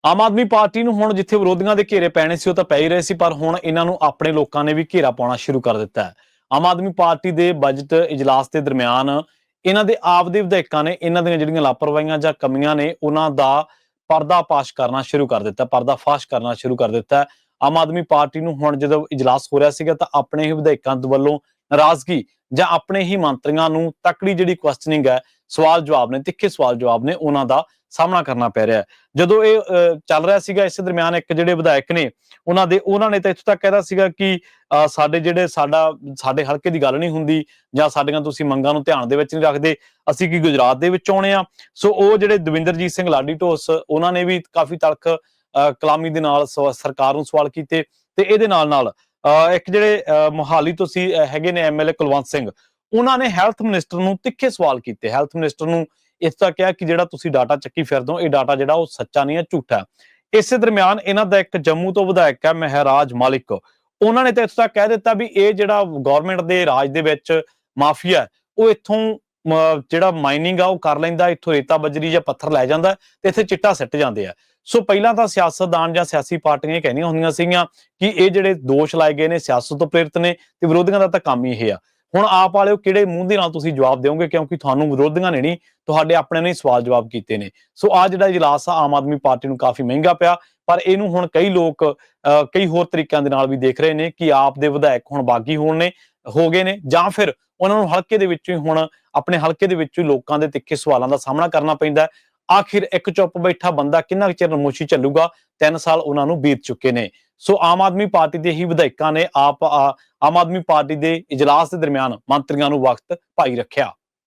Aam Aadmi party ਨੂੰ ਹੁਣ ਜਿੱਥੇ ਵਿਰੋਧੀਆਂ ਦੇ ਘੇਰੇ ਪੈਣੇ ਸੀ ਉਹ ਤਾਂ ਪੈ ਹੀ ਰਹੇ ਸੀ, ਪਰ ਹੁਣ ਇਹਨਾਂ ਨੂੰ ਆਪਣੇ ਲੋਕਾਂ ਨੇ ਵੀ ਘੇਰਾ ਪਾਉਣਾ ਸ਼ੁਰੂ ਕਰ ਦਿੱਤਾ ਹੈ। ਆਮ ਆਦਮੀ ਪਾਰਟੀ ਦੇ ਬਜਟ ਇਜਲਾਸ ਦੇ ਦਰਮਿਆਨ ਇਹਨਾਂ ਦੇ ਆਪ ਦੇ ਵਿਧਾਇਕਾਂ ਨੇ ਇਹਨਾਂ ਦੀਆਂ ਜਿਹੜੀਆਂ ਲਾਪਰਵਾਹੀਆਂ ਜਾਂ ਕਮੀਆਂ ਨੇ ਉਹਨਾਂ ਦਾ ਪਰਦਾਫਾਸ਼ ਕਰਨਾ ਸ਼ੁਰੂ ਕਰ ਦਿੱਤਾ ਪਰਦਾਫਾਸ਼ ਕਰਨਾ ਸ਼ੁਰੂ ਕਰ ਦਿੱਤਾ। ਆਮ ਆਦਮੀ ਪਾਰਟੀ ਨੂੰ ਹੁਣ ਜਦੋਂ ਇਜਲਾਸ ਹੋ ਰਿਹਾ ਸੀਗਾ ਤਾਂ ਆਪਣੇ ਹੀ ਵਿਧਾਇਕਾਂ ਵੱਲੋਂ ਨਾਰਾਜ਼ਗੀ ਜਾਂ ਆਪਣੇ ਹੀ ਮੰਤਰੀਆਂ ਨੂੰ ਤਕੜੀ ਜਿਹੜੀ ਕੁਐਸਚਨਿੰਗ ਹੈ, ਸਵਾਲ ਜਵਾਬ ਨੇ, ਤਿੱਖੇ ਸਵਾਲ ਜਵਾਬ ਨੇ, ਉਹਨਾਂ ਦਾ ਸਾਹਮਣਾ ਕਰਨਾ ਪੈ ਰਿਹਾ। ਜਦੋਂ ਇਹ ਚੱਲ ਰਿਹਾ ਸੀਗਾ ਇਸੇ ਦਰਮਿਆਨ ਇੱਕ ਜਿਹੜੇ ਵਿਧਾਇਕ ਨੇ ਉਹਨਾਂ ਨੇ ਤਾਂ ਇੱਥੋਂ ਤੱਕ ਕਹਿਦਾ ਸੀਗਾ ਕਿ ਸਾਡੇ ਹਲਕੇ ਦੀ ਗੱਲ ਨਹੀਂ ਹੁੰਦੀ ਜਾਂ ਸਾਡੀਆਂ ਤੁਸੀਂ ਮੰਗਾਂ ਨੂੰ ਧਿਆਨ ਦੇ ਵਿੱਚ ਨਹੀਂ ਰੱਖਦੇ, ਅਸੀਂ ਕੀ ਗੁਜਰਾਤ ਦੇ ਵਿੱਚ ਆਉਣੇ ਆ। ਸੋ ਉਹ ਜਿਹੜੇ ਦਵਿੰਦਰਜੀਤ ਸਿੰਘ ਲਾਡੀ ਢੋਸ ਉਹਨਾਂ ਨੇ ਵੀ ਕਾਫੀ ਤਲਖ ਕਲਾਮੀ ਦੇ ਨਾਲ ਸਰਕਾਰ ਨੂੰ ਸਵਾਲ ਕੀਤੇ। ਤੇ ਇਹਦੇ ਨਾਲ ਇੱਕ ਜਿਹੜੇ ਮੋਹਾਲੀ ਤੋਂ ਸੀ ਹੈਗੇ ਨੇ ਐਮਐਲਏ ਕੁਲਵੰਤ ਸਿੰਘ, ਉਹਨਾਂ ਨੇ ਹੈਲਥ ਮਿਨਿਸਟਰ ਨੂੰ ਤਿੱਖੇ ਸਵਾਲ ਕੀਤੇ। ਹੈਲਥ ਮਿਨਿਸਟਰ ਨੂੰ ਇਸ ਤਰ੍ਹਾਂ ਕਿਹਾ ਕਿ ਜਿਹੜਾ ਤੁਸੀਂ ਡਾਟਾ ਚੱਕੀ ਫਿਰਦੇ ਹੋ ਇਹ ਡਾਟਾ ਜਿਹੜਾ ਉਹ ਸੱਚਾ ਨਹੀਂ ਹੈ, ਝੂਠਾ ਹੈ। ਇਸੇ ਦਰਮਿਆਨ ਇਹਨਾਂ ਦਾ ਇੱਕ ਜੰਮੂ ਤੋਂ ਵਿਧਾਇਕ ਹੈ ਮਹਿਰਾਜ ਮਾਲਿਕ, ਉਹਨਾਂ ਨੇ ਤਾਂ ਇਸ ਤਰ੍ਹਾਂ ਕਹਿ ਦਿੱਤਾ ਵੀ ਇਹ ਜਿਹੜਾ ਗਵਰਨਮੈਂਟ ਦੇ ਰਾਜ ਦੇ ਵਿੱਚ ਮਾਫੀਆ ਉਹ ਇੱਥੋਂ ਜਿਹੜਾ ਮਾਈਨਿੰਗ ਆ ਉਹ ਕਰ ਲੈਂਦਾ, ਇੱਥੋਂ ਰੇਤਾ ਬਜਰੀ ਜਾਂ ਪੱਥਰ ਲੈ ਜਾਂਦਾ ਤੇ ਇੱਥੇ ਚਿੱਟਾ ਸਿੱਟ ਜਾਂਦੇ ਆ। ਸੋ ਪਹਿਲਾਂ ਤਾਂ ਸਿਆਸਤਦਾਨ ਜਾਂ ਸਿਆਸੀ ਪਾਰਟੀਆਂ ਇਹ ਕਹਿੰਦੀਆਂ ਹੁੰਦੀਆਂ ਸੀਗੀਆਂ ਕਿ ਇਹ ਜਿਹੜੇ ਦੋਸ਼ ਲਾਏ ਗਏ ਨੇ ਸਿਆਸਤ ਤੋਂ ਪ੍ਰੇਰਿਤ ਨੇ ਤੇ ਵਿਰੋਧੀਆਂ ਦਾ ਤਾਂ ਕੰਮ ਹੀ ਇਹ ਆ। ਹੁਣ ਆਪ ਵਾਲਿਓ ਕਿਹੜੇ ਮੂੰਹ ਦੇ ਨਾਲ ਤੁਸੀਂ ਜਵਾਬ ਦਿਓਗੇ, ਕਿਉਂਕਿ ਤੁਹਾਨੂੰ ਵਿਰੋਧੀਆਂ ਨੇ ਨਹੀਂ ਤੁਹਾਡੇ ਆਪਣੇ ਨੇ ਸਵਾਲ ਜਵਾਬ ਕੀਤੇ ਨੇ। ਸੋ ਆ ਜਿਹੜਾ ਇਜਲਾਸ ਆ ਆਮ ਆਦਮੀ ਪਾਰਟੀ ਨੂੰ ਕਾਫੀ ਮਹਿੰਗਾ ਪਿਆ, ਪਰ ਇਹਨੂੰ ਹੁਣ ਕਈ ਲੋਕ ਕਈ ਹੋਰ ਤਰੀਕਿਆਂ ਦੇ ਨਾਲ ਵੀ ਦੇਖ ਰਹੇ ਨੇ ਕਿ ਆਪ ਦੇ ਵਿਧਾਇਕ ਹੁਣ ਬਾਗੀ ਹੋ ਗਏ ਨੇ ਜਾਂ ਫਿਰ ਉਹਨਾਂ ਨੂੰ ਹਲਕੇ ਦੇ ਵਿੱਚੋਂ ਹੀ ਹੁਣ ਆਪਣੇ ਹਲਕੇ ਦੇ ਵਿੱਚੋਂ ਲੋਕਾਂ ਦੇ ਤਿੱਖੇ ਸਵਾਲਾਂ ਦਾ ਸਾਹਮਣਾ ਕਰਨਾ ਪੈਂਦਾ। ਆਖਿਰ ਇੱਕ ਚੁੱਪ ਬੈਠਾ ਬੰਦਾ ਕਿੰਨਾ ਕੁ ਚਿਰ ਨਮੋਸ਼ੀ ਚੱਲੂਗਾ, 3 ਸਾਲ ਉਹਨਾਂ ਨੂੰ ਬੀਤ ਚੁੱਕੇ ਨੇ। ਸੋ ਆਮ ਆਦਮੀ ਪਾਰਟੀ ਦੇ ਹੀ ਵਿਧਾਇਕਾਂ ਨੇ ਆਮ ਆਦਮੀ ਪਾਰਟੀ ਦੇ ਇਜਲਾਸ ਦੇ ਦਰਮਿਆਨ ਮੰਤਰੀਆਂ ਨੂੰ ਵਕਤ ਪਾਈ ਰੱਖਿਆ।